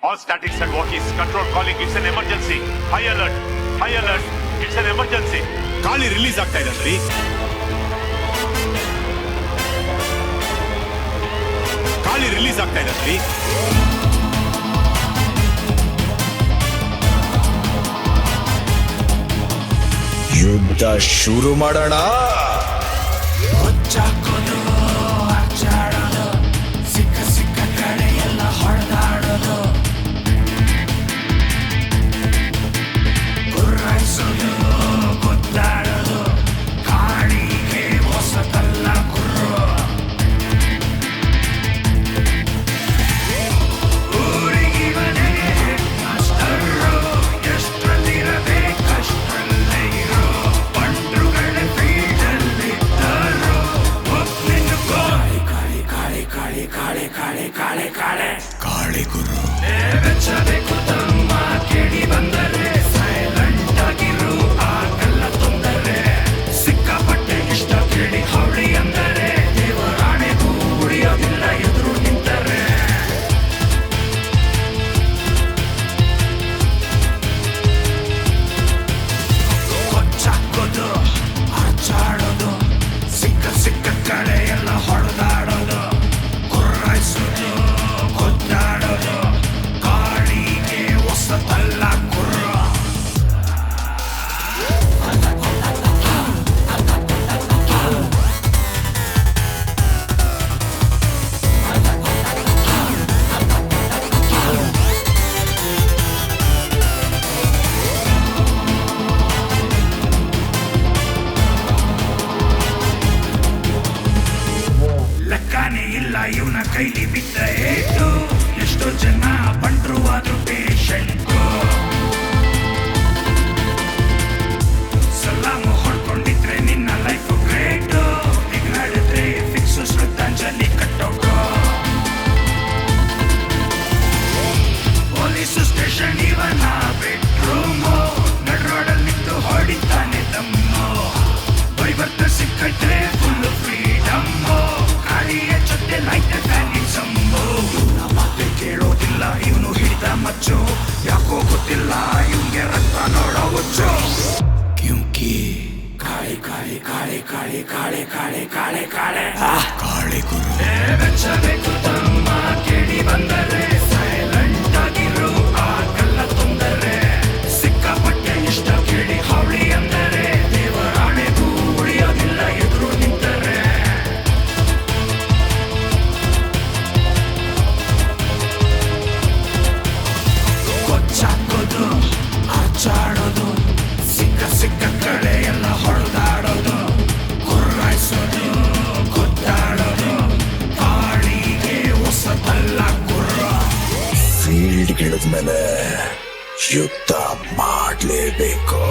All statics and walkies. Control calling. It's an emergency. High alert. High alert. It's an emergency. ಗಾಳಿ release ಆಗ್ತಾ ಇದಲ್ರಿ. ಗಾಳಿ release ಆಗ್ತಾ ಇದಲ್ರಿ. ಯುದ್ಧ ಶುರು ಮಾಡೋಣ. ಸಿಕ್ಕ ಸಿಕ್ಕ ಕಡೆ ಎಲ್ಲ ಹೊಡೆದಾಡೋದು, ಗುರ್ರಾಯಿಸೋದು, ಗುದ್ದಾಡೋದು, ಕಾಡಿಗೆ ಹೊಸದಲ್ಲ ಗುರು. ಊರಿಗೆ ಮನೆಗೆ ಮಾಸ್ಟರು, ಎಷ್ಟರಲ್ಲಿರಬೇಕಷ್ಟರಲ್ಲೇ ಇರೋ. ಬಂಡ್ರುಗಳ ಫೀಲ್ಡಲ್ಲಿದ್ದರು ಒಬ್ಬನಿನ್ನು ಕಾಳಿ ಕಾಳಿ ಕಾಳಿ ಕಾಳಿ ಕಾಳಿ ಕಾಳಿ ಕಾಳಿ ಕಾಳೆ ಕಾಳಿ ಗುರು. ಬೆಚ್ಚಬೇಕು ತಮ್ಮ ಕೇಳಿ ಬಂದರೆ ಸೈಲೆಂಟ್ ಆಗಿರು, ಆಗಲ್ಲ ತೊಂದರೆ. ಸಿಕ್ಕಾಪಟ್ಟೆ ಇಷ್ಟ ಕೇಳಿ ಹೌಳಿ ಅಂದರೆ ದೇವರಾಣೆಗೂ ಉಳಿಯೋದಿಲ್ಲ ಎದುರು ನಿಂತರೆ. ಕೊಚ್ಚಾಕೋದು, ಆಚಾಡೋದು, ಸಿಕ್ಕ ಸಿಕ್ಕ ಕಡೆ ಎಲ್ಲ ಹೊಡೆದಾಡೋದು, ಗುರ್ರಾಯಿಸೋದು, ಗುದ್ದಾಡೋದು, ಕಾಡಿಗೆ ಹೊಸದಲ್ಲ ಗುರು. ಲೆಕ್ಕನೇ ಇಲ್ಲ ಇವನ ಕೈಲಿ ಬಿದ್ದ ಏಟು. ಎಷ್ಟೋ ಜನ ಬಂಡ್ರು ಆದ್ರೂ ಪೇಷಂಟು. ಸಲಾಮು ಹೊಡ್ಕೊಂಡಿದ್ರೆ ನಿನ್ನ ಲೈಫ್ ಗ್ರೇಟು. ನಿಗಾಡಿದ್ರೆ ಫಿಕ್ಸು ಶ್ರದ್ಧಾಂಜಲಿ ಕಟ್ಟೋಕು. ಪೊಲೀಸು ಸ್ಟೇಷನ್ ಇವನ ಬೆಡ್ರೂಮು. ನಡ್ರೋಡಲ್ಲಿದ್ದು ಹೊಡಿತಾನೆ ದಮ್ಮು. ಬೈಬರ್ತ ಸಿಕ್ಕಟ್ರೆ ಫುಲ್ ಫ್ರೀಡಮ್ಮು. ಗಾಳಿಯ ಜೊತೆ ಲೈಟ್ ಫ್ಯಾನಿಸಮ್ಮು. ಇವನ ಮಾತೆ ಕೇಳೋದಿಲ್ಲ ಇವನು ಹಿಡಿದ ಮಚ್ಚು. ಯಾಕೋ ಗೊತ್ತಿಲ್ಲ ಇವನ್ಗೆ ರಕ್ತ ನೋಡೋ ಹುಚ್ಚು. ಕ್ಯೂಂಕಿ ಕಾಳಿ ಕಾಳಿ ಕಾಳಿ ಕಾಳಿ ಕಾಳಿ ಕಾಳಿ ಕಾಳಿ ಕಾಳೆ ಕಾಳಿ ಗುರು. ಬೆಚ್ಚಬೇಕು ತಮ್ಮ ಕೇಳಿ ಬಂದರೆ ಸೈಲೆಂಟ್ ಆಗಿರು, ಆಗಲ್ಲ ತೊಂದರೆ. ಸಿಕ್ಕಾಪಟ್ಟೆ ಇಷ್ಟ ಕೇಳಿ ಹೌಳಿ ಅಂದರೆ ದೇವರಾಣೆಗೂ ಉಳಿಯೋದಿಲ್ಲ ಎದುರು ನಿಂತರೆ. ಕೊಚ್ಚಾಕೋದು, ಆಚಾಡೋದು, ಸಿಕ್ಕ ಸಿಕ್ಕ ಕಡೆ ಎಲ್ಲ ಹೊಡೆದಾಡೋದು, ಗುರ್ರಾಯಿಸೋದು, ಗುದ್ದಾಡೋದು, ಕಾಡಿಗೆ ಹೊಸದಲ್ಲ ಗುರು. ಫೀಲ್ಡ್ ಗಿಳಿದ್ಮೇಲೆ ಯುದ್ಧ ಮಾಡಲೇಬೇಕು.